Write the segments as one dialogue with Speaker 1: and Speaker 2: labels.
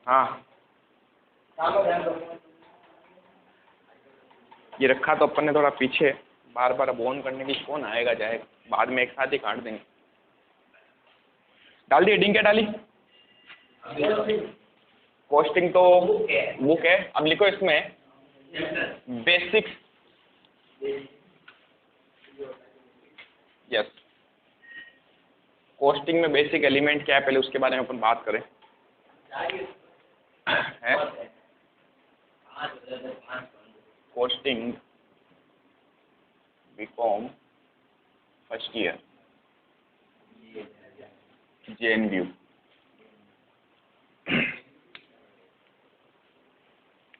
Speaker 1: हाँ ये रखा तो अपन ने थोड़ा पीछे, बार बार अब ऑन करने की कौन आएगा जाएगा, बाद में एक साथ ही काट देंगे। डाल दी हेडिंग, क्या डाली? कॉस्टिंग तो बुक है। अब लिखो इसमें बेसिक्स। यस, कॉस्टिंग में बेसिक एलिमेंट क्या है पहले उसके बारे में अपन बात करें। है costing BCom first year JNBU।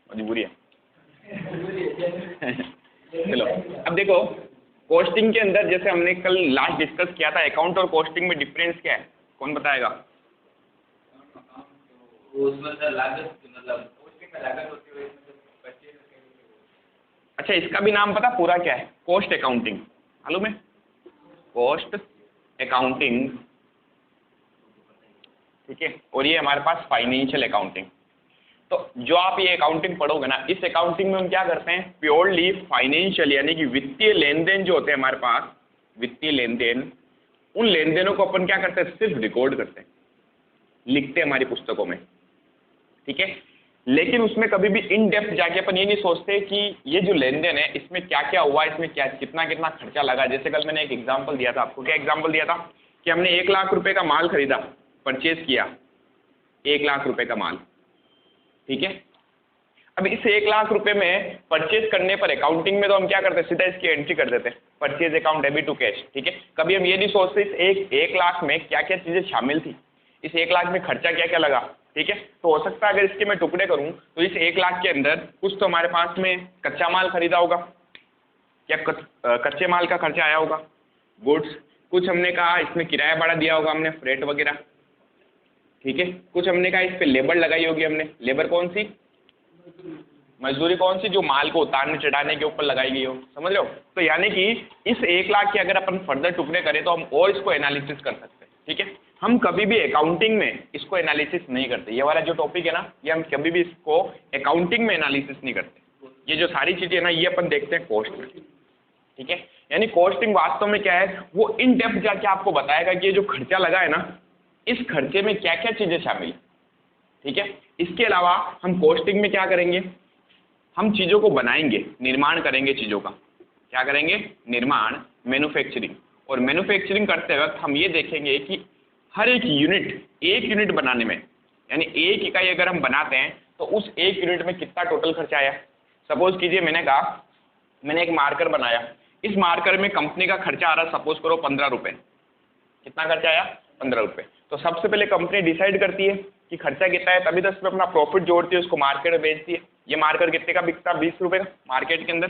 Speaker 1: मजबूरी है। चलो अब देखो, कॉस्टिंग के अंदर जैसे हमने कल लास्ट डिस्कस किया था, अकाउंट और कॉस्टिंग में डिफरेंस क्या है, कौन बताएगा?
Speaker 2: उसमें सर लागत, मतलब कॉस्टिंग में लागत होती है।
Speaker 1: अच्छा, इसका भी नाम पता पूरा क्या है? कॉस्ट अकाउंटिंग, मालूम है? कॉस्ट अकाउंटिंग, ठीक है। और ये हमारे पास फाइनेंशियल अकाउंटिंग। तो जो आप ये अकाउंटिंग पढ़ोगे ना, इस अकाउंटिंग में हम क्या करते हैं, प्योरली फाइनेंशियल यानी कि वित्तीय लेन देन जो होते हैं हमारे पास, वित्तीय लेन देन, उन लेन देनों को अपन क्या करते हैं, सिर्फ रिकॉर्ड करते हैं, लिखते हैं हमारी पुस्तकों में, ठीक है। लेकिन उसमें कभी भी इन डेप्थ जाके अपन ये नहीं सोचते कि ये जो लेन देन है इसमें क्या क्या हुआ, इसमें क्या कितना कितना खर्चा लगा। जैसे कल मैंने एक एग्जाम्पल दिया था आपको, क्या एग्जाम्पल दिया था कि हमने 1 लाख रुपए का माल खरीदा, परचेज किया 1 लाख रुपए का माल, ठीक है। अब इस 1 लाख रुपए में परचेज करने पर अकाउंटिंग में तो हम क्या करते हैं, सीधा इसकी एंट्री कर देते हैं, purchase account debit to cash, ठीक है। कभी हम ये नहीं सोचते इस एक लाख में क्या क्या चीजें शामिल थी, इस 1 लाख में खर्चा क्या क्या लगा, ठीक है। तो हो सकता है अगर इसके मैं टुकड़े करूं तो इस 1 लाख के अंदर कुछ तो हमारे पास में कच्चा माल खरीदा होगा, क्या कच्चे माल का खर्चा आया होगा, गुड्स, कुछ हमने कहा इसमें किराया भाड़ा दिया होगा हमने, फ्रेट वगैरह, ठीक है। कुछ हमने कहा इस पे लेबर लगाई होगी हमने, लेबर कौन सी, मजदूरी कौन सी, जो माल को उतारने चढ़ाने के ऊपर लगाई गई हो, समझ रहे हो। तो यानी कि इस 1 लाख के अगर अपन फर्दर टुकड़े करें तो हम और इसको एनालिसिस कर सकते हैं, ठीक है। हम कभी भी अकाउंटिंग में इसको एनालिसिस नहीं करते, ये वाला जो टॉपिक है ना, ये हम कभी भी इसको अकाउंटिंग में एनालिसिस नहीं करते। ये जो सारी चीजें ना ये अपन देखते हैं कॉस्ट में, ठीक है। यानी कॉस्टिंग वास्तव में क्या है, वो इन डेप्थ जाके आपको बताएगा कि ये जो खर्चा लगा है ना, इस खर्चे में क्या क्या चीजें शामिल, ठीक है। इसके अलावा हम कॉस्टिंग में क्या करेंगे, हम चीजों को बनाएंगे, निर्माण करेंगे चीजों का, क्या करेंगे, निर्माण, मैन्युफैक्चरिंग। और मैन्युफैक्चरिंग करते वक्त हम ये देखेंगे कि हर एक यूनिट बनाने में, यानी एक इकाई अगर हम बनाते हैं तो उस एक यूनिट में कितना टोटल खर्चा आया। सपोज कीजिए मैंने कहा मैंने एक मार्कर बनाया, इस मार्कर में कंपनी का खर्चा आ रहा सपोज करो 15 रुपए, कितना खर्चा आया, 15 रुपए। तो सबसे पहले कंपनी डिसाइड करती है कि खर्चा कितना है, तभी तो इसमें अपना प्रॉफिट जोड़ती है, उसको मार्केट में बेचती है। ये मार्कर कितने का बिकता है, 20 रुपए का मार्केट के अंदर,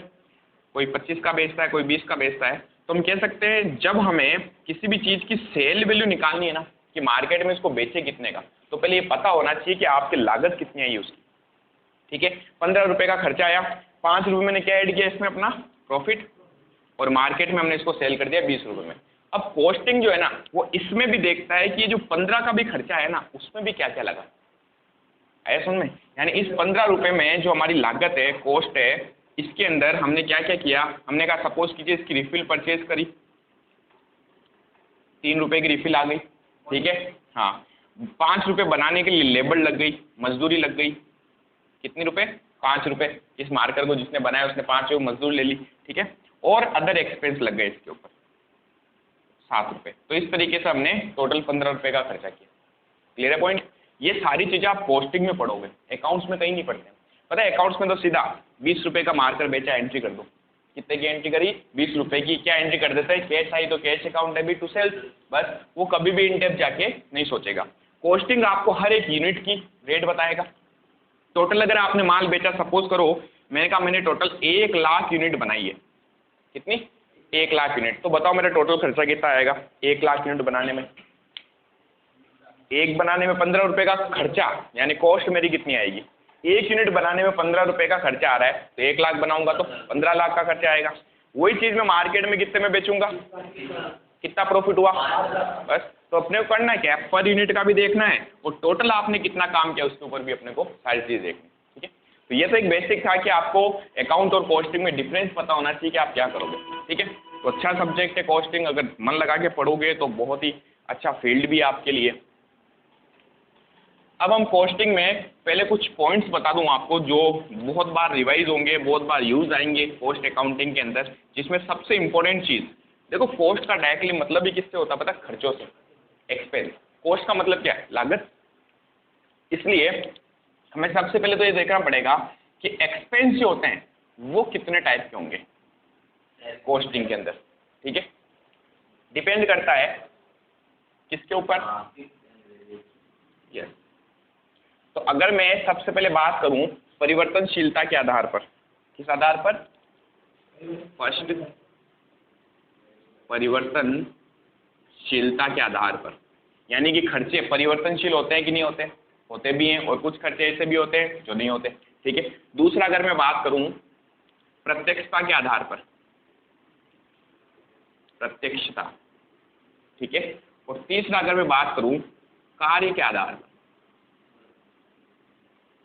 Speaker 1: कोई 25 का बेचता है, कोई 20 का बेचता है। तो हम कह सकते हैं जब हमें किसी भी चीज की सेल वैल्यू निकालनी है ना, कि मार्केट में इसको बेचे कितने का, तो पहले ये पता होना चाहिए कि आपकी लागत कितनी आई उसकी, ठीक है। 15 रुपए का खर्चा आया, 5 रुपए मैंने क्या ऐड किया इसमें, अपना प्रॉफिट, और मार्केट में हमने इसको सेल कर दिया 20 रुपए में। अब कॉस्टिंग जो है ना वो इसमें भी देखता है कि ये जो 15 का भी खर्चा है ना उसमें भी क्या क्या लगा, आया समझ में। यानी इस 15 रुपए में जो हमारी लागत है, कॉस्ट है, इसके अंदर हमने क्या क्या किया, हमने कहा सपोज कीजिए इसकी रिफिल परचेज करी, 3 रुपए की रिफिल आ गई, ठीक है। हाँ, 5 रुपए बनाने के लिए लेबर लग गई, मजदूरी लग गई, कितने रुपए, 5 रुपए। इस मार्कर को जिसने बनाया उसने 5 रुपए मजदूरी ले ली, ठीक है। और अदर एक्सपेंस लग गए इसके ऊपर 7 रुपए। तो इस तरीके से हमने टोटल 15 रुपए का खर्चा किया। क्लियर है पॉइंट। ये सारी चीजें आप कॉस्टिंग में पढ़ोगे, अकाउंट्स में कहीं नहीं पढ़ते। पता है अकाउंट्स में तो सीधा 20 रुपए का मार्कर बेचा, एंट्री कर दो, कितने की एंट्री करी, 20 रुपए की, क्या एंट्री कर देता है, कैश आई तो cash account debit to sales, बस। वो कभी भी इन डेप्थ जाके नहीं सोचेगा। कॉस्टिंग आपको हर एक यूनिट की रेट बताएगा। टोटल अगर आपने माल बेचा, सपोज करो मैंने कहा मैंने टोटल 1 लाख यूनिट बनाई है, कितनी, 1 लाख यूनिट। तो बताओ मेरा टोटल खर्चा कितना आएगा 1 लाख यूनिट बनाने में, एक बनाने में 15 रुपए का खर्चा, यानी कॉस्ट मेरी कितनी आएगी, एक यूनिट बनाने में 15 रुपए का खर्चा आ रहा है, तो 1 लाख बनाऊंगा तो 15 लाख का खर्चा आएगा। वही चीज मैं मार्केट में कितने में बेचूंगा, कितना प्रॉफिट हुआ, बस। तो अपने को करना क्या है, पर यूनिट का भी देखना है और टोटल आपने कितना काम किया उसके ऊपर भी अपने को सारी चीज देखनी है। ठीक है, तो ये तो एक बेसिक था कि आपको अकाउंट और कॉस्टिंग में डिफरेंस पता होना चाहिए कि आप क्या करोगे। ठीक है, तो अच्छा सब्जेक्ट है कॉस्टिंग, अगर मन लगा के पढ़ोगे तो बहुत ही अच्छा फील्ड भी है आपके लिए। अब हम कॉस्टिंग में पहले कुछ पॉइंट्स बता दूं आपको जो बहुत बार रिवाइज होंगे, बहुत बार यूज आएंगे कॉस्ट अकाउंटिंग के अंदर, जिसमें सबसे इंपॉर्टेंट चीज देखो, कॉस्ट का डायरेक्टली मतलब ही किससे होता है पता है, खर्चों से, एक्सपेंस। कॉस्ट का मतलब क्या है, लागत। इसलिए हमें सबसे पहले तो ये देखना पड़ेगा कि एक्सपेंस जो होते हैं वो कितने टाइप के होंगे कॉस्टिंग के अंदर। ठीक है, डिपेंड करता है किसके ऊपर, यस। तो अगर मैं सबसे पहले बात करूं परिवर्तनशीलता के आधार पर, किस आधार पर, फर्स्ट परिवर्तनशीलता के आधार पर, यानी कि खर्चे परिवर्तनशील होते हैं कि नहीं होते, होते भी हैं, और कुछ खर्चे ऐसे भी होते हैं जो नहीं होते। ठीक है, दूसरा अगर मैं बात करूं प्रत्यक्षता के आधार पर, प्रत्यक्षता, ठीक है, और तीसरा अगर मैं बात करूं कार्य के आधार पर,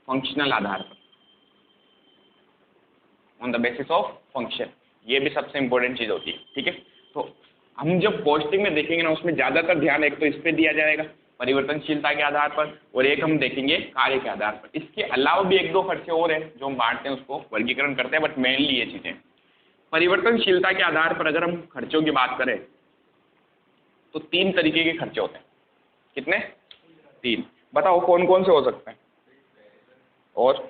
Speaker 1: फंक्शनल आधार पर, on the basis of function, ये भी सबसे इंपॉर्टेंट चीज होती है। ठीक है, तो हम जब कॉस्टिंग में देखेंगे ना उसमें ज्यादातर ध्यान एक तो इस पे दिया जाएगा परिवर्तनशीलता के आधार पर, और एक हम देखेंगे कार्य के आधार पर। इसके अलावा भी एक दो खर्चे और हैं जो हम बांटते हैं, उसको वर्गीकरण करते हैं, बट मेनली ये चीजें। परिवर्तनशीलता के आधार पर अगर हम खर्चों की बात करें तो 3 तरीके के खर्चे होते हैं। कितने, 3। बताओ कौन कौन से हो सकते हैं, और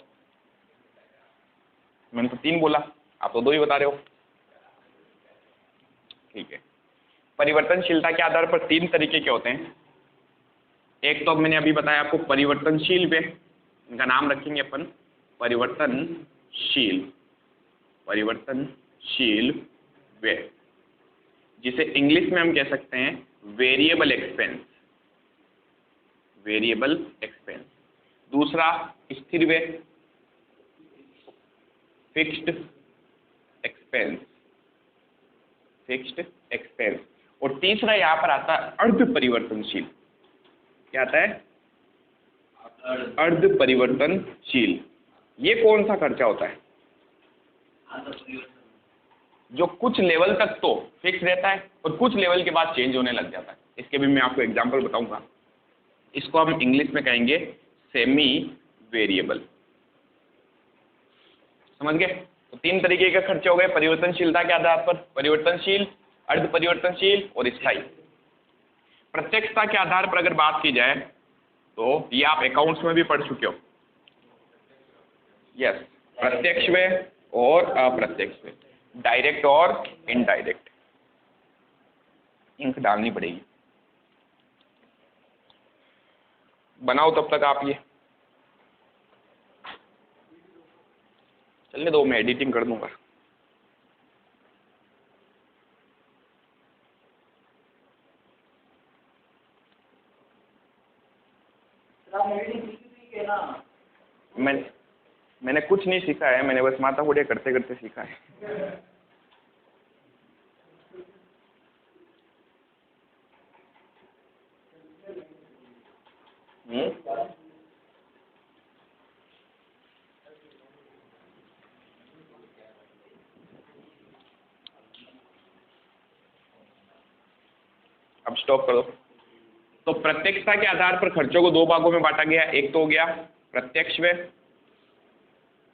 Speaker 1: मैंने तो 3 बोला, आप तो 2 ही बता रहे हो। ठीक है, परिवर्तनशीलता के आधार पर 3 तरीके के होते हैं। एक तो मैंने अभी बताया आपको परिवर्तनशील व्यय, इनका नाम रखेंगे अपन परिवर्तनशील, परिवर्तनशील व्यय, जिसे इंग्लिश में हम कह सकते हैं वेरिएबल एक्सपेंस, वेरिएबल एक्सपेंस। दूसरा स्थिर व्यय, फिक्स्ड एक्सपेंस, फिक्स्ड एक्सपेंस। और तीसरा यहाँ पर आता है अर्ध परिवर्तनशील। क्या आता है, अर्ध परिवर्तनशील। ये कौन सा खर्चा होता है, जो कुछ लेवल तक तो फिक्स रहता है और कुछ लेवल के बाद चेंज होने लग जाता है। इसके भी मैं आपको एग्जांपल बताऊंगा। इसको हम इंग्लिश में कहेंगे सेमी वेरिएबल। समझ गए? तो 3 तरीके के खर्चे हो गए परिवर्तनशीलता के आधार पर, परिवर्तनशील, अर्ध परिवर्तनशील और स्थायी। प्रत्यक्षता के आधार पर अगर बात की जाए तो ये आप अकाउंट्स में भी पढ़ चुके हो। यस, प्रत्यक्ष व्यय और अप्रत्यक्ष व्यय, डायरेक्ट और इनडायरेक्ट। इंक डालनी पड़ेगी, बनाओ तब तक आप। ये चलने दो, मैं एडिटिंग कर दूंगा। मैंने कुछ नहीं सीखा है, मैंने बस माथा मुड़िया करते करते सीखा है। अब स्टॉप करो। तो प्रत्यक्षता के आधार पर खर्चों को 2 भागों में बांटा गया। एक तो हो गया प्रत्यक्ष व्यय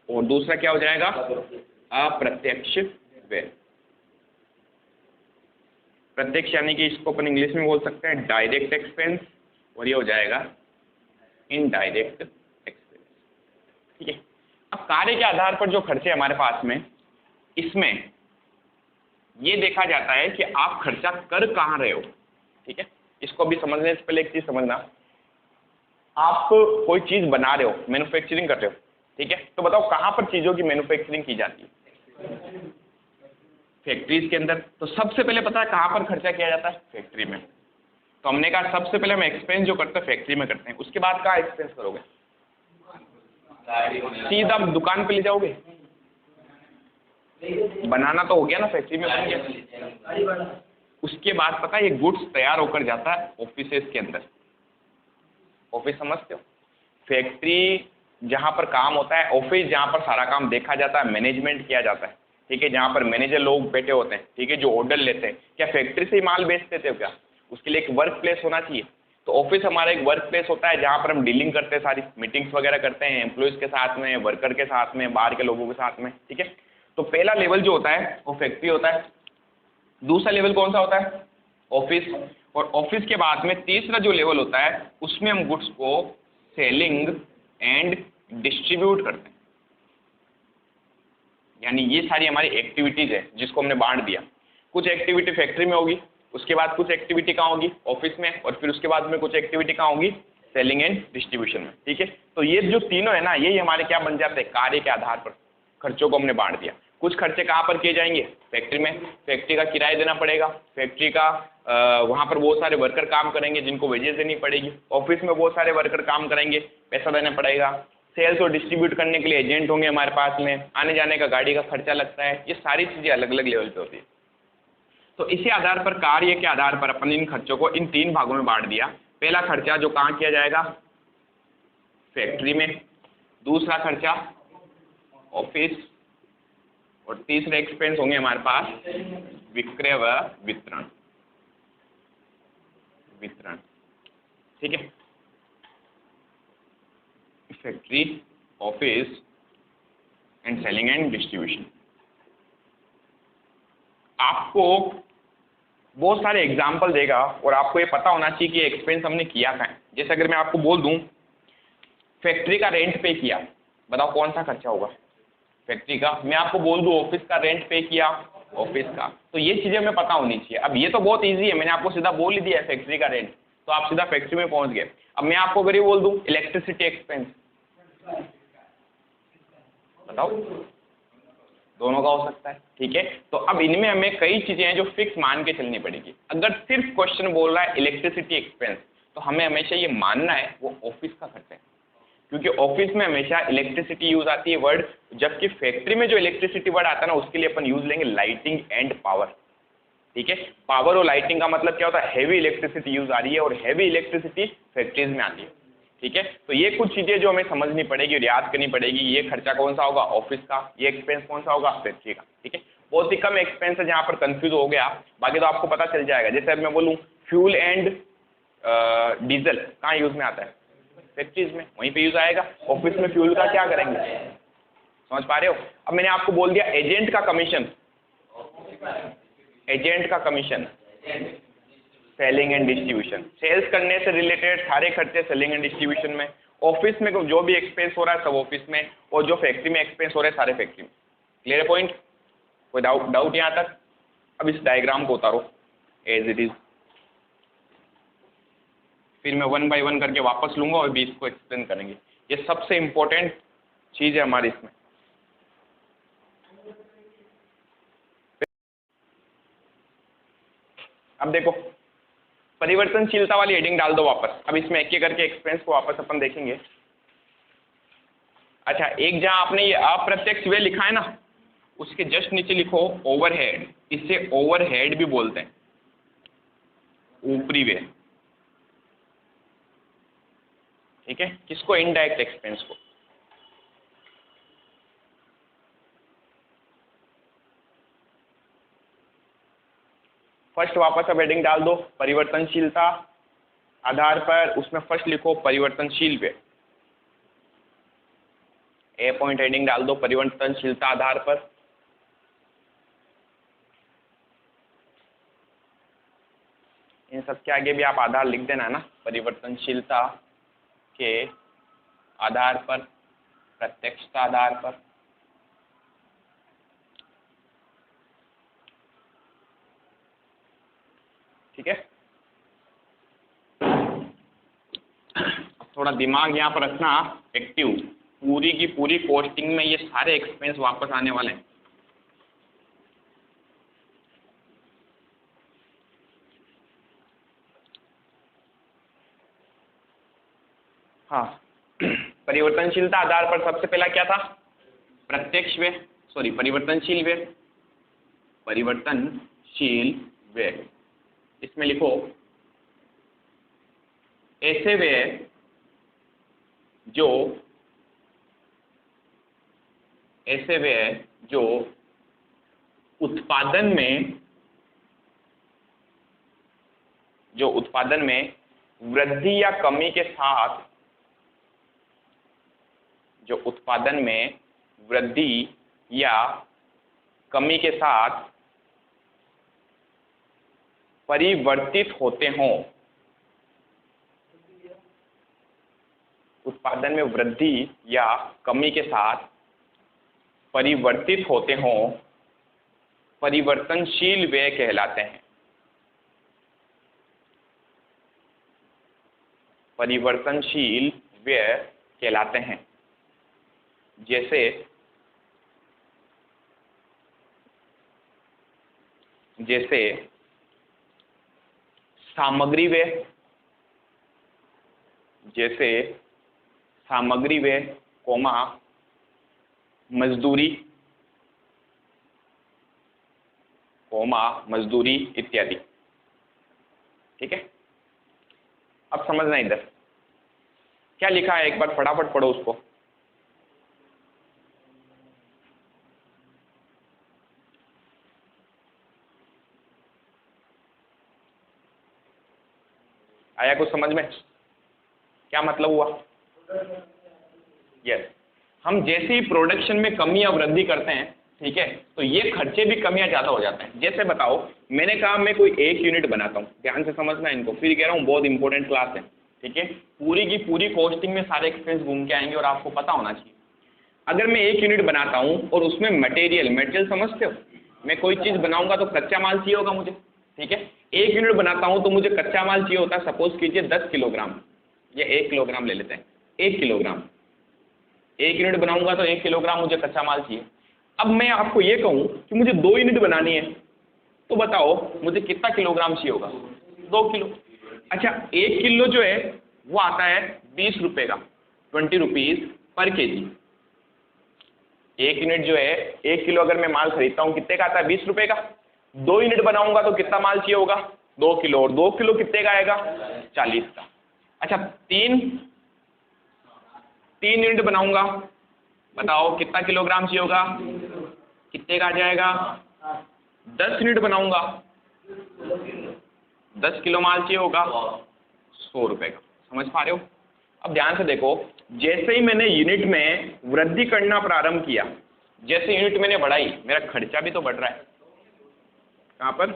Speaker 1: और दूसरा क्या हो जाएगा, अप्रत्यक्ष व्यय। प्रत्यक्ष यानी कि इसको अपन इंग्लिश में बोल सकते हैं डायरेक्ट एक्सपेंस, और ये हो जाएगा इनडायरेक्ट एक्सपेंस। ठीक है, अब कार्य के आधार पर जो खर्चे हमारे पास में, इसमें ये देखा जाता है कि आप खर्चा कर कहाँ रहे हो। ठीक है, इसको भी समझने से पहले एक चीज समझना, आप कोई चीज बना रहे हो, मैन्युफैक्चरिंग कर रहे हो। ठीक है, तो बताओ कहाँ पर चीजों की मैन्युफैक्चरिंग की जाती है, फैक्ट्रीज के अंदर। तो सबसे पहले पता है कहाँ पर खर्चा किया जाता है, फैक्ट्री में। तो हमने कहा सबसे पहले हम एक्सपेंस जो करते हैं फैक्ट्री में करते हैं, उसके बाद कहाँ एक्सपेंस करोगे, सीधा दुकान पे ले जाओगे। बनाना तो हो गया ना, फैक्ट्री में बन गया, उसके बाद पता है ये गुड्स तैयार होकर जाता है ऑफिसेस के अंदर। ऑफिस समझते हो? फैक्ट्री जहाँ पर काम होता है, ऑफिस जहाँ पर सारा काम देखा जाता है, मैनेजमेंट किया जाता है, ठीक है, जहाँ पर मैनेजर लोग बैठे होते हैं, ठीक है, जो ऑर्डर लेते हैं। क्या फैक्ट्री से ही माल बेच देते हो क्या? उसके लिए एक वर्क प्लेस होना चाहिए। तो ऑफिस हमारा एक वर्क प्लेस होता है जहाँ पर हम डीलिंग करते हैं, सारी मीटिंग्स वगैरह करते हैं एम्प्लॉयज़ के साथ में, वर्कर के साथ में, बाहर के लोगों के साथ में, ठीक है। तो पहला लेवल जो होता है वो फैक्ट्री होता है। दूसरा लेवल कौन सा होता है? ऑफिस। और ऑफिस के बाद में तीसरा जो लेवल होता है उसमें हम गुड्स को सेलिंग एंड डिस्ट्रीब्यूट करते हैं। यानी ये सारी हमारी एक्टिविटीज है जिसको हमने बांट दिया। कुछ एक्टिविटी फैक्ट्री में होगी, उसके बाद कुछ एक्टिविटी कहाँ होगी? ऑफिस में, और फिर उसके बाद में कुछ एक्टिविटी कहाँ होगी? सेलिंग एंड डिस्ट्रीब्यूशन में, ठीक है। तो ये जो तीनों है ना, यही हमारे क्या बन जाते हैं? कार्य के आधार पर खर्चों को हमने बांट दिया। कुछ खर्चे कहाँ पर किए जाएंगे? फैक्ट्री में। फैक्ट्री का किराया देना पड़ेगा, फैक्ट्री का वहाँ पर बहुत सारे वर्कर काम करेंगे जिनको वेजेस देनी पड़ेगी। ऑफिस में बहुत सारे वर्कर काम करेंगे, पैसा देना पड़ेगा। सेल्स और डिस्ट्रीब्यूट करने के लिए एजेंट होंगे हमारे पास में, आने जाने का गाड़ी का खर्चा लगता है। ये सारी चीज़ें अलग अलग लेवल पे होती है। तो इसी आधार पर, कार्य के आधार पर अपन इन खर्चों को इन तीन भागों में बांट दिया। पहला खर्चा जो कहाँ किया जाएगा? फैक्ट्री में। दूसरा खर्चा ऑफिस। और तीसरे एक्सपेंस होंगे हमारे पास विक्रय व वितरण। ठीक है। Factory, office and selling and distribution. आपको बहुत सारे एग्जाम्पल देगा और आपको ये पता होना चाहिए कि एक्सपेंस हमने किया कहाँ है। जैसे अगर मैं आपको बोल दूं फैक्ट्री का रेंट पे किया, बताओ कौन सा खर्चा होगा? फैक्ट्री का। मैं आपको बोल दूं ऑफिस का रेंट पे किया, ऑफिस का। तो ये चीज़ें हमें पता होनी चाहिए। अब ये तो बहुत ईजी है, मैंने आपको सीधा बोल ही दिया है फैक्ट्री का रेंट, तो आप सीधा फैक्ट्री में पहुंच गए। अब मैं आपको अगर ये बोल दूं इलेक्ट्रिसिटी एक्सपेंस, बताओ, दोनों का हो सकता है, ठीक है। तो अब इनमें हमें कई चीजें हैं जो फिक्स मान के चलनी पड़ेगी। अगर सिर्फ क्वेश्चन बोल रहा है इलेक्ट्रिसिटी एक्सपेंस, तो हमें हमेशा ये मानना है वो ऑफिस का खर्चा है, क्योंकि ऑफिस में हमेशा इलेक्ट्रिसिटी यूज आती है वर्ड, जबकि फैक्ट्री में जो इलेक्ट्रिसिटी वर्ड आता है ना उसके लिए अपन यूज लेंगे लाइटिंग एंड पावर, ठीक है। पावर और लाइटिंग का मतलब क्या होता है? हैवी इलेक्ट्रिसिटी यूज आ रही है, और हैवी इलेक्ट्रिसिटी फैक्ट्रीज में आती है, ठीक है। तो ये कुछ चीजें जो हमें समझनी पड़ेगी और याद करनी पड़ेगी। ये खर्चा कौन सा होगा? ऑफिस का। ये एक्सपेंस कौन सा होगा? फैक्ट्री का, ठीक है। बहुत ही कम एक्सपेंस है जहाँ पर कंफ्यूज हो गया, बाकी तो आपको पता चल जाएगा। जैसे अब मैं बोलूँ फ्यूल एंड डीजल कहाँ यूज में आता है? फैक्ट्रीज में, वहीं पे यूज आएगा। ऑफिस में फ्यूल का क्या करेंगे? समझ पा रहे हो? अब मैंने आपको बोल दिया एजेंट का कमीशन, एजेंट का commission, selling and distribution. Sales करने से रिलेटेड सारे खर्चे सेलिंग एंड डिस्ट्रीब्यूशन में। ऑफिस में जो भी एक्सपेंस हो रहा है सब ऑफिस में, और जो फैक्ट्री में एक्सपेंस हो रहे हैं सारे फैक्ट्री में। क्लियर है पॉइंट? कोई डाउट यहाँ तक? अब इस डायग्राम को उतारो एज इट इज, फिर मैं 1 बाय 1 करके वापस लूंगा और भी इसको एक्सप्लेन करेंगे। ये सबसे इंपॉर्टेंट चीज है हमारी इसमें। अब देखो परिवर्तनशीलता वाली हेडिंग डाल दो वापस। अब इसमें एक एक करके एक्सपेंस को वापस अपन देखेंगे। अच्छा, एक जहां आपने ये अप्रत्यक्ष व्यय लिखा है ना, उसके जस्ट नीचे लिखो ओवरहेड। इससे ओवरहेड भी बोलते हैं, ऊपरी व्यय, ठीक है। किसको? इनडायरेक्ट एक्सपेंस को। फर्स्ट वापस अब हेडिंग डाल दो परिवर्तनशीलता आधार पर, उसमें फर्स्ट लिखो परिवर्तनशील व्यय। ए पॉइंट हेडिंग डाल दो परिवर्तनशीलता आधार पर। इन सब के आगे भी आप आधार लिख देना ना, परिवर्तनशीलता के आधार पर, प्रत्यक्षता आधार पर। ठीक है। थोड़ा दिमाग यहाँ पर रखना एक्टिव। पूरी की पूरी कॉस्टिंग में ये सारे एक्सपेंस वापस आने वाले हैं। हाँ, परिवर्तनशीलता आधार पर सबसे पहला क्या था? प्रत्यक्ष व्यय, सॉरी परिवर्तनशील व्यय, परिवर्तनशील व्यय। इसमें लिखो ऐसे व्यय जो उत्पादन में वृद्धि या कमी के साथ परिवर्तित होते हों, उत्पादन में वृद्धि या कमी के साथ परिवर्तित होते हों, परिवर्तनशील व्यय कहलाते हैं। परिवर्तनशील व्यय कहलाते हैं। जैसे सामग्री व्यय, कोमा मजदूरी इत्यादि। ठीक है, अब समझना इधर क्या लिखा है, एक बार फटाफट पढ़ो उसको। आया कुछ समझ में? क्या मतलब हुआ? यस, हम जैसे ही प्रोडक्शन में कमी या वृद्धि करते हैं, ठीक है, तो ये खर्चे भी कम या ज्यादा हो जाते हैं। जैसे बताओ, मैंने कहा मैं कोई एक यूनिट बनाता हूँ, ध्यान से समझना इनको, फिर कह रहा हूँ बहुत इंपॉर्टेंट क्लास है। ठीक है, पूरी की पूरी कॉस्टिंग में सारे एक्सपेंस घूम के आएंगे और आपको पता होना चाहिए। अगर मैं एक यूनिट बनाता हूँ और उसमें मटेरियल समझते हो, मैं कोई चीज बनाऊंगा तो कच्चा माल चाहिए होगा मुझे। ठीक है, एक यूनिट बनाता हूँ तो मुझे कच्चा माल चाहिए होता है, सपोज कीजिए 10 किलोग्राम या 1 किलोग्राम ले लेते हैं, 1 किलोग्राम। एक यूनिट बनाऊंगा तो 1 किलोग्राम मुझे कच्चा माल चाहिए। अब मैं आपको ये कहूँ कि मुझे 2 यूनिट बनानी है, तो बताओ मुझे कितना किलोग्राम चाहिए होगा? 2 किलो। अच्छा, 1 किलो जो है वो आता है 20 रुपये का, 20 रुपीज पर केजी। एक यूनिट जो है, 1 किलो अगर मैं माल खरीदता हूँ कितने का आता है? 20 रुपये का। 2 यूनिट बनाऊंगा तो कितना माल चाहिए होगा? 2 किलो, और 2 किलो कितने का आएगा? 40 का। अच्छा, 3 यूनिट बनाऊंगा, बताओ कितना किलोग्राम चाहिए होगा? कितने का आ जाएगा? 10 यूनिट बनाऊंगा, 10 किलो माल चाहिए होगा, 100 रुपये का। समझ पा रहे हो? अब ध्यान से देखो, जैसे ही मैंने यूनिट में वृद्धि करना प्रारंभ किया, जैसे यूनिट मैंने बढ़ाई, मेरा खर्चा भी तो बढ़ रहा है। कहाँ पर?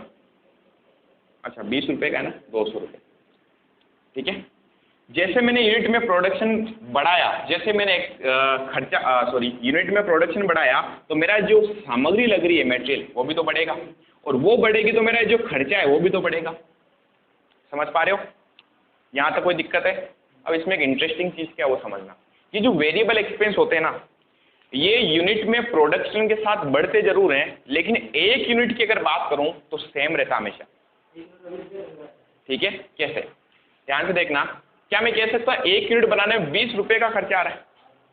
Speaker 1: अच्छा, 20 रुपये का है ना, 200 रुपये। ठीक है, जैसे मैंने यूनिट में प्रोडक्शन बढ़ाया, जैसे मैंने यूनिट में प्रोडक्शन बढ़ाया, तो मेरा जो सामग्री लग रही है, मटेरियल, वो भी तो बढ़ेगा, और वो बढ़ेगी तो मेरा जो खर्चा है वो भी तो बढ़ेगा। समझ पा रहे हो? यहाँ तक कोई दिक्कत है? अब इसमें एक इंटरेस्टिंग चीज़ क्या है वो समझना, ये जो वेरिएबल एक्सपेंस होते हैं ना, ये यूनिट में प्रोडक्शन के साथ बढ़ते जरूर हैं, लेकिन एक यूनिट की अगर बात करूं तो सेम रहता हमेशा। ठीक है, कैसे? ध्यान से देखना, क्या मैं कह सकता हूं 1 यूनिट बनाने में 20 रुपये का खर्चा आ रहा है?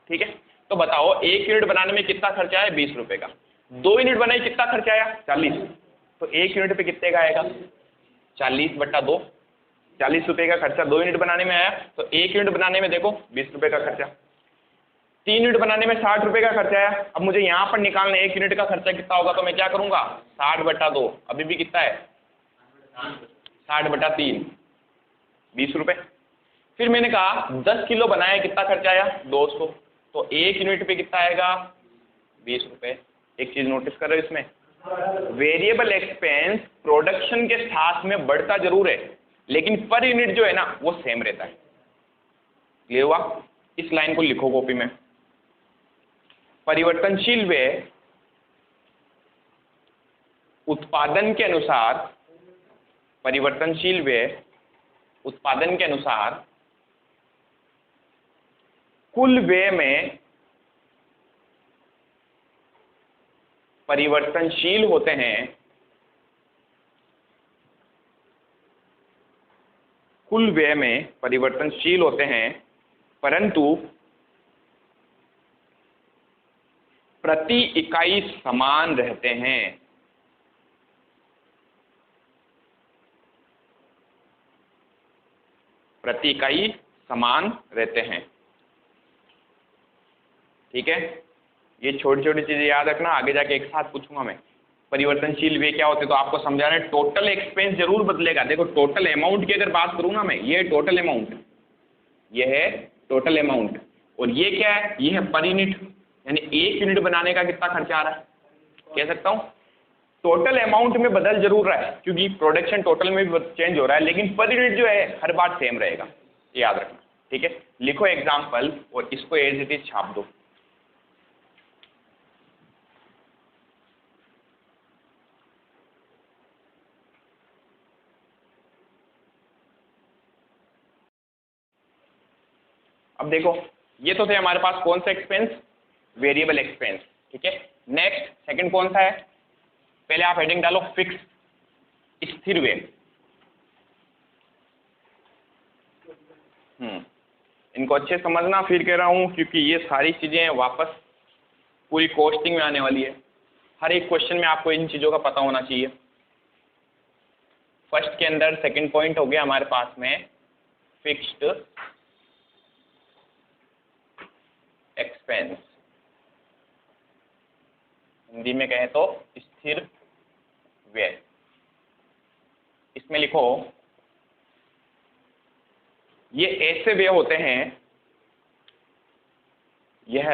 Speaker 1: ठीक है, तो बताओ 1 यूनिट बनाने में कितना खर्चा है? 20 रुपये का। 2 यूनिट बनाई, कितना खर्चा आया? 40। तो 1 यूनिट पे कितने का आएगा? 40/2। 40 रुपये का खर्चा 2 यूनिट बनाने में आया, तो 1 यूनिट बनाने में देखो 20 रुपये का खर्चा। 3 यूनिट बनाने में 60 रुपये का खर्चा आया। अब मुझे यहाँ पर निकालना 1 यूनिट का खर्चा कितना होगा, तो मैं क्या करूंगा? 60/2। अभी भी कितना है? 60/3, 20 रुपये। फिर मैंने कहा 10 किलो बनाया, कितना खर्चा आया? 200। तो 1 यूनिट पे कितना आएगा? 20 रुपये। एक चीज नोटिस कर रहे हो इसमें, वेरिएबल एक्सपेंस प्रोडक्शन के साथ में बढ़ता जरूर है, लेकिन पर यूनिट जो है ना वो सेम रहता है। क्लियर हुआ? इस लाइन को लिखो कॉपी में। परिवर्तनशील व्यय उत्पादन के अनुसार, परिवर्तनशील व्यय उत्पादन के अनुसार कुल व्यय में परिवर्तनशील होते हैं, कुल व्यय में परिवर्तनशील होते हैं, परंतु प्रति इकाई समान रहते हैं। प्रति इकाई समान रहते हैं। ठीक है, ये छोटी छोटी चीजें याद रखना, आगे जाके एक साथ पूछूंगा मैं। परिवर्तनशील व्यय क्या होते हैं तो आपको समझाना है। टोटल एक्सपेंस जरूर बदलेगा। देखो टोटल अमाउंट की अगर बात करूँ ना मैं, ये टोटल अमाउंट, ये है टोटल अमाउंट, और ये क्या है, ये है पर यूनिट, यानी 1 यूनिट बनाने का कितना खर्चा आ रहा है, कह सकता हूँ। टोटल अमाउंट में बदल जरूर रहा है क्योंकि प्रोडक्शन टोटल में भी चेंज हो रहा है, लेकिन पर यूनिट जो है हर बार सेम रहेगा, याद रखना। ठीक है, लिखो एग्जाम्पल और इसको एज इट इज छाप दो। अब देखो ये तो थे हमारे पास कौन सा एक्सपेंस, वेरिएबल एक्सपेंस। ठीक है, नेक्स्ट सेकंड कौन सा है, पहले आप हेडिंग डालो फिक्स, स्थिर व्यय। इनको अच्छे समझना, फिर कह रहा हूं क्योंकि ये सारी चीजें वापस पूरी कॉस्टिंग में आने वाली है। हर एक क्वेश्चन में आपको इन चीजों का पता होना चाहिए। फर्स्ट के अंदर सेकंड पॉइंट हो गया हमारे पास में फिक्स्ड एक्सपेंस, हिंदी में कहें तो स्थिर व्यय। इसमें लिखो ये ऐसे व्यय होते हैं, यह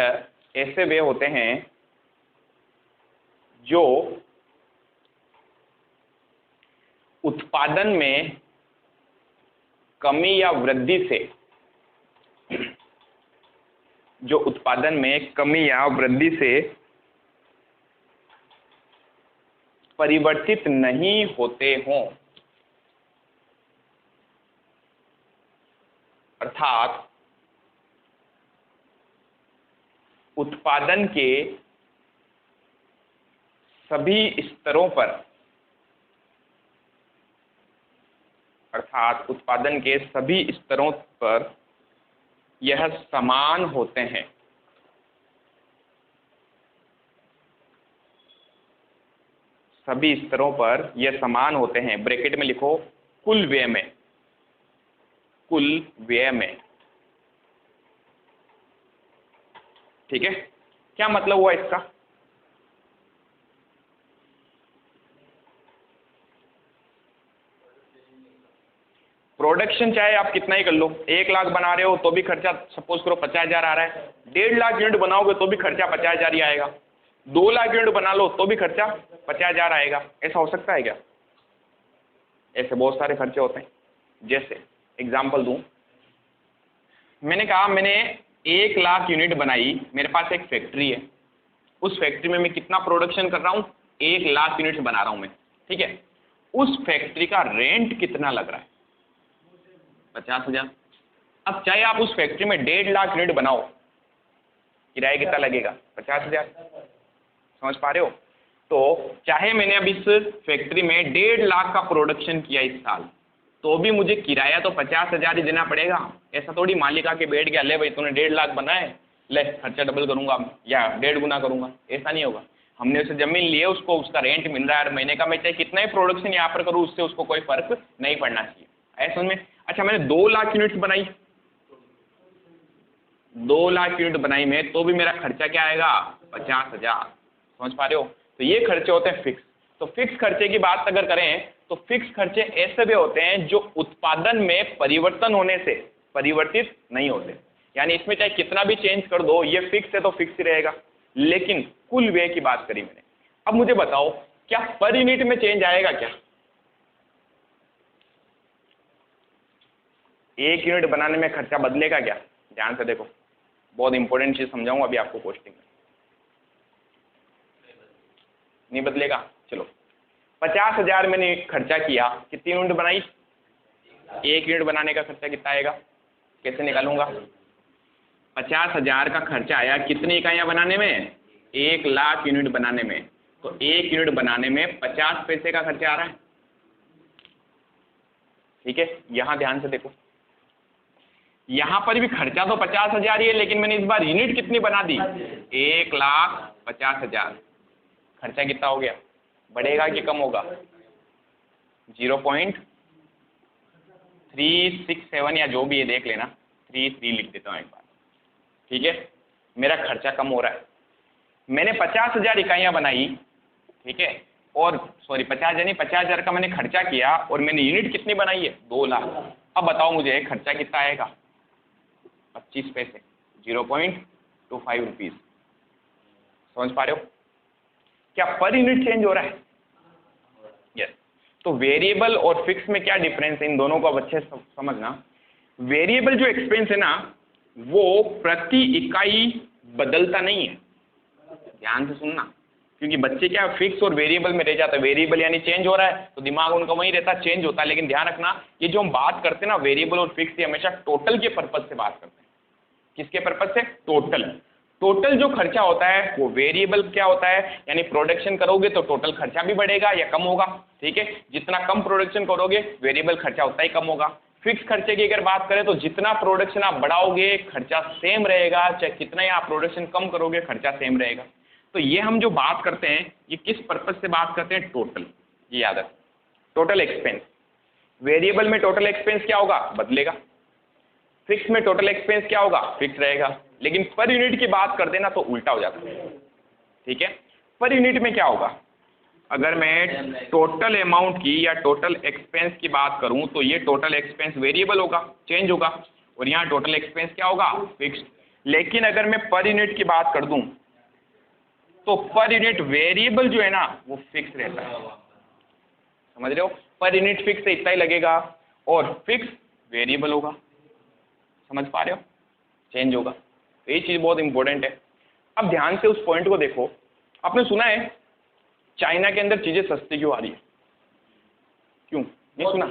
Speaker 1: ऐसे व्यय होते हैं जो उत्पादन में कमी या वृद्धि से, जो उत्पादन में कमी या वृद्धि से परिवर्तित नहीं होते हों, अर्थात उत्पादन के सभी स्तरों पर, अर्थात उत्पादन के सभी स्तरों पर यह समान होते हैं। सभी स्तरों पर यह समान होते हैं, ब्रैकेट में लिखो कुल व्यय में, कुल व्यय में। ठीक है, क्या मतलब हुआ इसका, प्रोडक्शन चाहे आप कितना ही कर लो, 1 लाख बना रहे हो तो भी खर्चा सपोज करो 50,000 आ रहा है, 1.5 लाख यूनिट बनाओगे तो भी खर्चा 50,000 ही आएगा, 2 लाख यूनिट बना लो तो भी खर्चा 50,000 आएगा। ऐसा हो सकता है क्या, ऐसे बहुत सारे खर्चे होते हैं। जैसे एग्जाम्पल दूं, मैंने कहा मैंने 1 लाख यूनिट बनाई, मेरे पास एक फैक्ट्री है, उस फैक्ट्री में मैं कितना प्रोडक्शन कर रहा हूँ, 1 लाख यूनिट बना रहा हूँ मैं। ठीक है, उस फैक्ट्री का रेंट कितना लग रहा है, 50,000। अब चाहे आप उस फैक्ट्री में 1.5 लाख यूनिट बनाओ, किराया कितना लगेगा, 50,000। समझ पा रहे हो, तो चाहे मैंने अब इस फैक्ट्री में 1.5 लाख का प्रोडक्शन किया इस साल, तो भी मुझे किराया तो 50,000 ही देना पड़ेगा। ऐसा थोड़ी मालिक आके बैठ गया, ले भाई तूने 1.5 लाख बनाए, ले खर्चा डबल करूंगा या 1.5 गुना करूंगा, ऐसा नहीं होगा। हमने उसे जमीन ली है, उसको उसका रेंट मिल रहा है हर महीने का, मैं चाहे कितना ही प्रोडक्शन यहाँ पर करूँ उससे उसको कोई फर्क नहीं पड़ना चाहिए, ऐसा में। अच्छा मैंने 2 लाख यूनिट्स बनाई, 2 लाख यूनिट बनाई मैं, तो भी मेरा खर्चा क्या आएगा, 50,000। समझ पा रहे हो, तो ये खर्चे होते हैं फिक्स। तो फिक्स खर्चे की बात अगर करें तो फिक्स खर्चे ऐसे भी होते हैं जो उत्पादन में परिवर्तन होने से परिवर्तित नहीं होते, यानी इसमें चाहे कितना भी चेंज कर दो, ये फिक्स है तो फिक्स ही रहेगा। लेकिन कुल व्यय की बात करी मैंने। अब मुझे बताओ क्या पर यूनिट में चेंज आएगा क्या, 1 यूनिट बनाने में खर्चा बदलेगा क्या, ध्यान से देखो, बहुत इंपॉर्टेंट चीज समझाऊंगा अभी आपको कॉस्टिंग में। नहीं बदलेगा, चलो 50,000 मैंने खर्चा किया, कितनी यूनिट बनाई, 1 यूनिट बनाने का खर्चा कितना आएगा, कैसे निकालूंगा, 50,000 का खर्चा आया कितनी इकाइयां बनाने में, 1 लाख यूनिट बनाने में, तो 1 यूनिट बनाने में 50 पैसे का खर्चा आ रहा है। ठीक है, यहां ध्यान से देखो, यहां पर भी खर्चा तो 50,000 ही है, लेकिन मैंने इस बार यूनिट कितनी बना दी, 1,50,000। खर्चा कितना हो गया, बढ़ेगा कि कम होगा, 0.5 367 या जो भी है देख लेना, 33 लिख देता हूँ एक बार, ठीक है। मेरा खर्चा कम हो रहा है, मैंने 50,000 इकाइयाँ बनाई, ठीक है, और सॉरी 50,000 नहीं, 50,000 का मैंने खर्चा किया और मैंने यूनिट कितनी बनाई है, 2 लाख। अब बताओ मुझे खर्चा कितना आएगा, 25 पैसे, 0.25 रुपीज़। समझ पा रहे हो? क्या पर यूनिट चेंज हो रहा है? यस। तो वेरिएबल और फिक्स में क्या डिफरेंस है, इन दोनों को अब अच्छे से समझना। वेरिएबल जो एक्सपेंस है ना, वो प्रति इकाई बदलता नहीं है, ध्यान से सुनना, क्योंकि बच्चे क्या फिक्स और वेरिएबल में रह जाता है। वेरिएबल यानी चेंज हो रहा है तो दिमाग उनका वहीं रहता, चेंज होता है। लेकिन ध्यान रखना, ये जो हम बात करते हैं ना वेरिएबल और फिक्स, ये हमेशा टोटल के पर्पज से बात करते हैं। किसके पर्पज से? टोटल। टोटल जो खर्चा होता है वो वेरिएबल क्या होता है, यानी प्रोडक्शन करोगे तो टोटल खर्चा भी बढ़ेगा या कम होगा, ठीक है। जितना कम प्रोडक्शन करोगे वेरिएबल खर्चा उतना ही कम होगा। फिक्स खर्चे की अगर बात करें तो जितना प्रोडक्शन आप बढ़ाओगे खर्चा सेम रहेगा, चाहे कितना ही आप प्रोडक्शन कम करोगे खर्चा सेम रहेगा। तो ये हम जो बात करते हैं ये किस पर्पज से बात करते हैं? टोटल। ये याद रख, टोटल एक्सपेंस। वेरिएबल में टोटल एक्सपेंस क्या होगा? बदलेगा। फिक्स में टोटल एक्सपेंस क्या होगा? फिक्स रहेगा। लेकिन पर यूनिट की बात कर देना तो उल्टा हो जाता है, ठीक है। पर यूनिट में क्या होगा? अगर मैं टोटल अमाउंट की या टोटल एक्सपेंस की बात करूं तो ये टोटल एक्सपेंस वेरिएबल होगा, चेंज होगा, और यहाँ टोटल एक्सपेंस क्या होगा? फिक्स्ड। लेकिन अगर मैं पर यूनिट की बात कर दूं तो पर यूनिट वेरिएबल जो है ना वो फिक्स रहता है। समझ रहे हो? पर यूनिट फिक्स है, इतना ही लगेगा, और फिक्स वेरिएबल होगा। समझ पा रहे हो? चेंज होगा। तो ये चीज़ बहुत इंपॉर्टेंट है। अब ध्यान से उस पॉइंट को देखो। आपने सुना है चाइना के अंदर चीज़ें सस्ती क्यों आ रही है? क्यों नहीं सुना?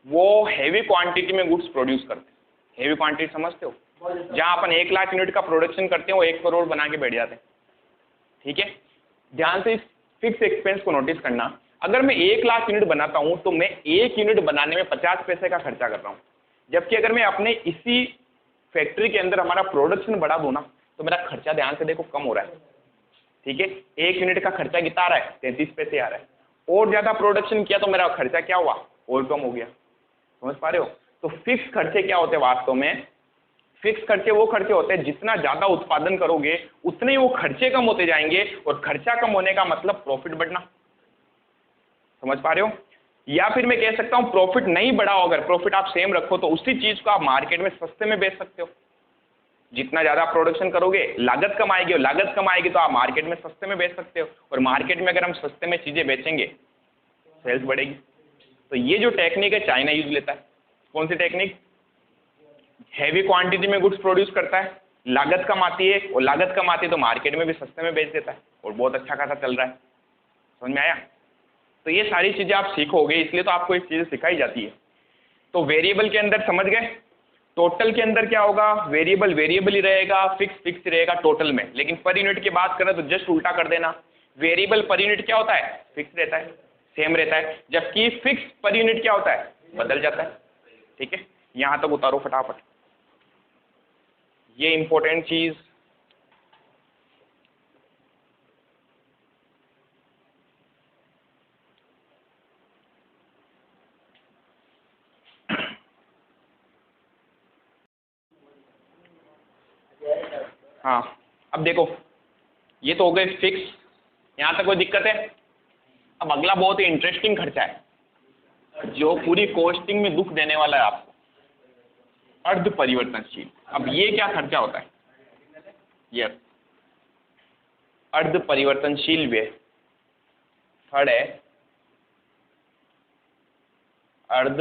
Speaker 1: वो हैवी क्वांटिटी में गुड्स प्रोड्यूस करते हैं। हैवी क्वांटिटी समझते हो? जहाँ अपन 1 लाख यूनिट का प्रोडक्शन करते हैं वो 1 करोड़ बना के बैठ जाते हैं, ठीक है। ध्यान से इस फिक्स एक्सपेंस को नोटिस करना। अगर मैं 1 लाख यूनिट बनाता हूँ तो मैं 1 यूनिट बनाने में 50 पैसे का खर्चा कर रहा हूँ, जबकि अगर मैं अपने इसी फैक्ट्री के अंदर हमारा प्रोडक्शन बढ़ा दूँ ना तो मेरा खर्चा, ध्यान से देखो, कम हो रहा है, ठीक है। 1 यूनिट का खर्चा कितना आ रहा है? 33 पैसे आ रहा है। और ज़्यादा प्रोडक्शन किया तो मेरा खर्चा क्या हुआ? और कम हो गया। समझ पा रहे हो? तो फिक्स खर्चे क्या होते हैं वास्तव में? फिक्स खर्चे वो खर्चे होते हैं जितना ज़्यादा उत्पादन करोगे उतने ही वो खर्चे कम होते जाएंगे, और खर्चा कम होने का मतलब प्रॉफिट बढ़ना। समझ पा रहे हो? या फिर मैं कह सकता हूँ प्रॉफिट नहीं बढ़ाओ, अगर प्रॉफिट आप सेम रखो तो उसी चीज़ को आप मार्केट में सस्ते में बेच सकते हो। जितना ज़्यादा प्रोडक्शन करोगे लागत कम आएगी, और लागत कम आएगी तो आप मार्केट में सस्ते में बेच सकते हो, और मार्केट में अगर हम सस्ते में चीज़ें बेचेंगे सेल्स बढ़ेगी। तो ये जो टेक्निक है चाइना यूज लेता है। कौन सी टेक्निक? हैवी क्वांटिटी में गुड्स प्रोड्यूस करता है, लागत कम आती है, और लागत कम आती है तो मार्केट में भी सस्ते में बेच देता है, और बहुत अच्छा खासा चल रहा है। समझ में आया? तो ये सारी चीज़ें आप सीखोगे, इसलिए तो आपको ये चीज़ें सिखाई जाती है। तो वेरिएबल के अंदर समझ गए, टोटल के अंदर क्या होगा? वेरिएबल वेरिएबल ही रहेगा, फिक्स फिक्स ही रहेगा टोटल में। लेकिन पर यूनिट की बात करें तो जस्ट उल्टा कर देना, वेरिएबल पर यूनिट क्या होता है? फिक्स रहता है, सेम रहता है, जबकि फिक्स पर यूनिट क्या होता है? बदल जाता है, ठीक है। यहाँ तक उतारो फटाफट, ये इंपॉर्टेंट चीज़। हाँ, अब देखो ये तो हो गए फिक्स, यहाँ तक कोई दिक्कत है? अब अगला बहुत ही इंटरेस्टिंग खर्चा है जो पूरी कॉस्टिंग में दुख देने वाला है आपको, अर्ध परिवर्तनशील। अब ये क्या खर्चा होता है? यस, अर्ध परिवर्तनशील व्यय। थर्ड है अर्ध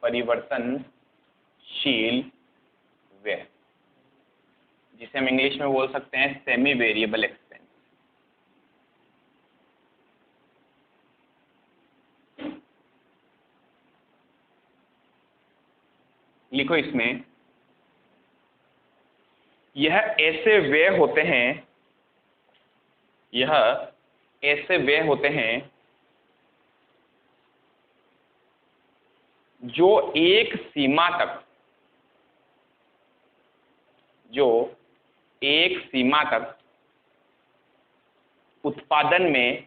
Speaker 1: परिवर्तनशील व्यय, जिसे हम इंग्लिश में बोल सकते हैं सेमी वेरिएबल एक्सपेंस। लिखो इसमें, यह ऐसे व्यय होते हैं, यह ऐसे व्यय होते हैं जो एक सीमा तक, जो एक सीमा तक उत्पादन में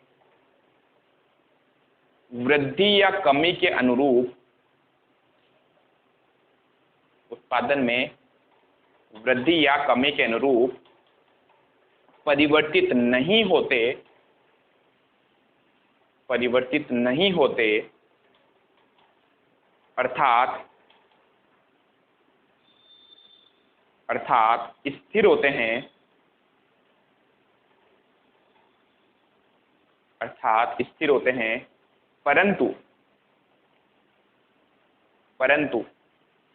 Speaker 1: वृद्धि या कमी के अनुरूप उत्पादन में वृद्धि या कमी के अनुरूप परिवर्तित नहीं होते अर्थात स्थिर होते हैं परंतु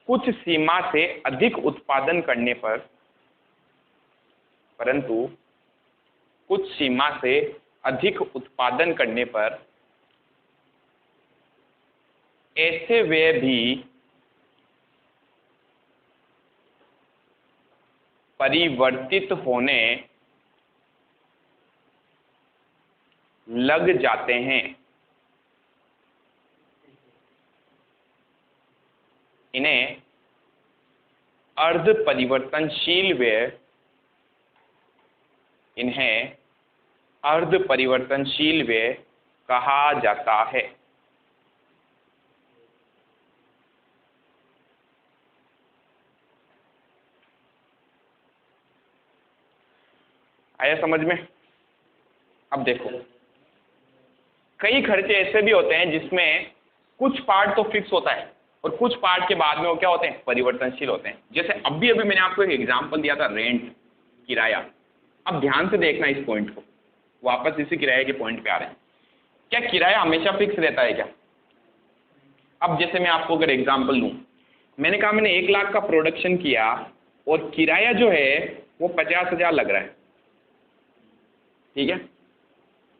Speaker 1: कुछ सीमा से अधिक उत्पादन करने पर ऐसे व्यय भी परिवर्तित होने लग जाते हैं। इन्हें अर्ध परिवर्तनशील व्यय कहा जाता है। आया समझ में? अब देखो, कई खर्चे ऐसे भी होते हैं जिसमें कुछ पार्ट तो फिक्स होता है और कुछ पार्ट के बाद में वो क्या होते हैं, परिवर्तनशील होते हैं। जैसे अभी मैंने आपको एक एग्जांपल दिया था, रेंट, किराया। अब ध्यान से देखना इस पॉइंट को, वापस इसी किराए के पॉइंट पे आ रहे हैं। क्या किराया हमेशा फिक्स रहता है क्या? अब जैसे मैं आपको अगर एग्जांपल दूं, मैंने कहा मैंने 1 लाख का प्रोडक्शन किया और किराया जो है वो 50,000 लग रहा है, ठीक है।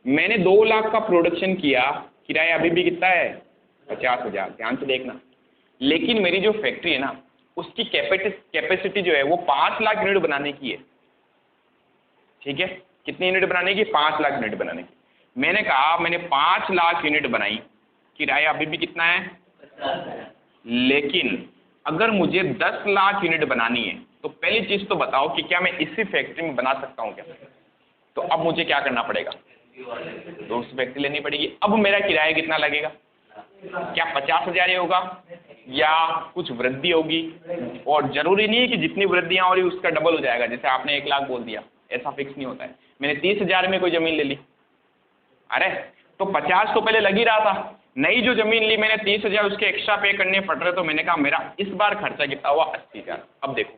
Speaker 1: मैंने 2 लाख का प्रोडक्शन किया, किराया अभी भी कितना है, 50,000। ध्यान से देखना। लेकिन मेरी जो फैक्ट्री है ना, उसकी कैपेसिटी जो है वो 5 लाख यूनिट बनाने की है, ठीक है। कितनी यूनिट बनाने की? 5 लाख यूनिट बनाने की। मैंने कहा मैंने 5 लाख यूनिट बनाई, किराया अभी भी कितना है, 50,000। लेकिन अगर मुझे 10 लाख यूनिट बनानी है तो पहली चीज तो बताओ कि क्या मैं इसी फैक्ट्री में बना सकता हूँ क्या? तो अब मुझे क्या करना पड़ेगा, दूसरी फैक्ट्री लेनी पड़ेगी। अब मेरा किराया कितना लगेगा? क्या 50,000 ही होगा या कुछ वृद्धि होगी? और जरूरी नहीं है कि जितनी वृद्धियां हो रही उसका डबल हो जाएगा। जैसे आपने 1 लाख बोल दिया, ऐसा फिक्स नहीं होता है। मैंने 30,000 में कोई जमीन ले ली, अरे तो 50 तो पहले लग ही रहा था। नई जो जमीन ली मैंने 30,000 उसके एक्स्ट्रा पे करने पड़ रहे, तो मैंने कहा मेरा इस बार खर्चा कितना हुआ, 80,000। अब देखो,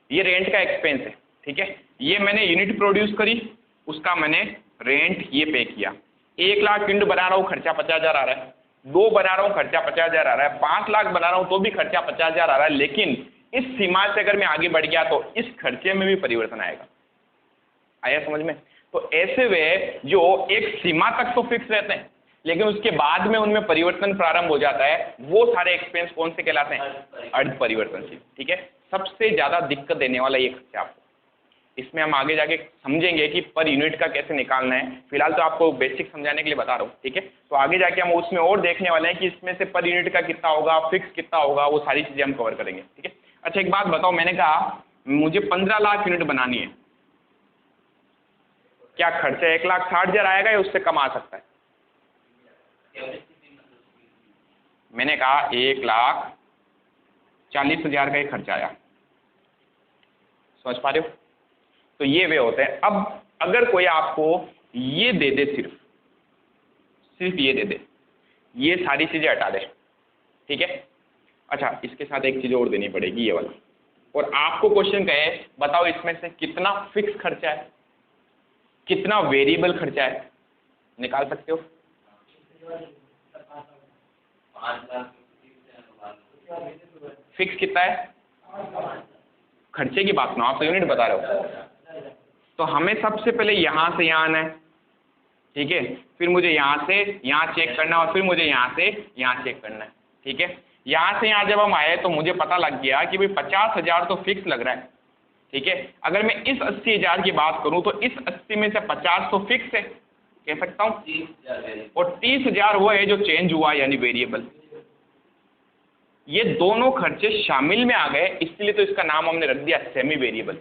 Speaker 1: ये रेंट का एक्सपेंस है, ठीक है। ये मैंने यूनिट प्रोड्यूस करी, उसका मैंने रेंट ये पे किया। 1 लाख यूनिट बना रहा हूँ, खर्चा 50,000 आ रहा है। 2 बना रहा हूँ, खर्चा 50,000 आ रहा है। 5 लाख बना रहा हूँ तो भी खर्चा 50,000 आ रहा है। लेकिन इस सीमा से अगर मैं आगे बढ़ गया तो इस खर्चे में भी परिवर्तन आएगा। आया समझ में? तो ऐसे वे जो एक सीमा तक तो फिक्स रहते हैं लेकिन उसके बाद में उनमें परिवर्तन प्रारंभ हो जाता है, वो सारे एक्सपेंस कौन से कहलाते हैं, अर्ध परिवर्तनशील, ठीक है। सबसे ज्यादा दिक्कत देने वाला ये खर्चा आपको, इसमें हम आगे जाके समझेंगे कि पर यूनिट का कैसे निकालना है। फिलहाल तो आपको बेसिक समझाने के लिए बता रहा हूँ, ठीक है। तो आगे जाके हम उसमें और देखने वाले हैं कि इसमें से पर यूनिट का कितना होगा, फिक्स कितना होगा, वो सारी चीजें हम कवर करेंगे, ठीक है। अच्छा एक बात बताओ, मैंने कहा मुझे 15 लाख यूनिट बनानी है, क्या खर्चा 1,60,000 आएगा या उससे कम आ सकता है? मैंने कहा 1,40,000 का एक खर्चा आया, समझ पा रहे हो? तो ये वे होते हैं। अब अगर कोई आपको ये दे दे, सिर्फ ये दे दे, ये सारी चीजें हटा दे, ठीक है। अच्छा इसके साथ एक चीज और देनी पड़ेगी, ये वाला, और आपको क्वेश्चन कहे बताओ इसमें से कितना फिक्स खर्चा है, कितना वेरिएबल खर्चा है, निकाल सकते हो? फिक्स कितना है? खर्चे की बात ना, आप तो यूनिट बता रहे हो। तो हमें सबसे पहले यहाँ से यहाँ आना है, ठीक है। फिर मुझे यहाँ से यहाँ चेक करना है और फिर मुझे यहाँ से यहाँ चेक करना है, ठीक है। यहाँ से यहाँ जब हम आए तो मुझे पता लग गया कि भाई 50,000 तो फिक्स लग रहा है, ठीक है। अगर मैं इस 80,000 की बात करूँ तो इस 80 में से 50 तो फिक्स है, कह सकता हूँ, और 30,000 वो है जो चेंज हुआ यानी वेरिएबल। ये दोनों खर्चे शामिल में आ गए, इसलिए तो इसका नाम हमने रख दिया सेमी वेरिएबल।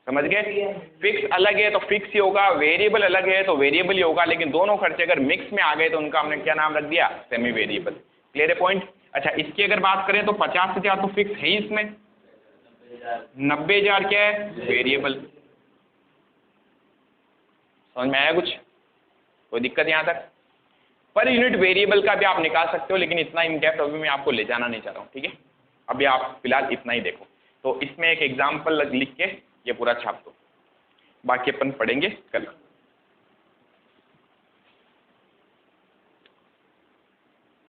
Speaker 1: समझ गए? फिक्स अलग है तो फिक्स ही होगा, वेरिएबल अलग है तो वेरिएबल ही होगा, लेकिन दोनों खर्चे अगर मिक्स में आ गए तो उनका हमने क्या नाम रख दिया? Semi variable. क्लियर है पॉइंट? अच्छा, इसकी अगर बात करें तो 50,000 तो फिक्स है ही, इसमें 90,000 क्या है? वेरिएबल। समझ में आया कुछ? कोई दिक्कत यहाँ तक? पर यूनिट वेरिएबल का भी आप निकाल सकते हो, लेकिन इतना इन डेप्थ अभी मैं आपको ले जाना नहीं चाह रहा हूँ, ठीक है? अभी आप फिलहाल इतना ही देखो। तो इसमें एक एग्जाम्पल लिख के ये पूरा छाप दो, बाकी अपन पढ़ेंगे कल।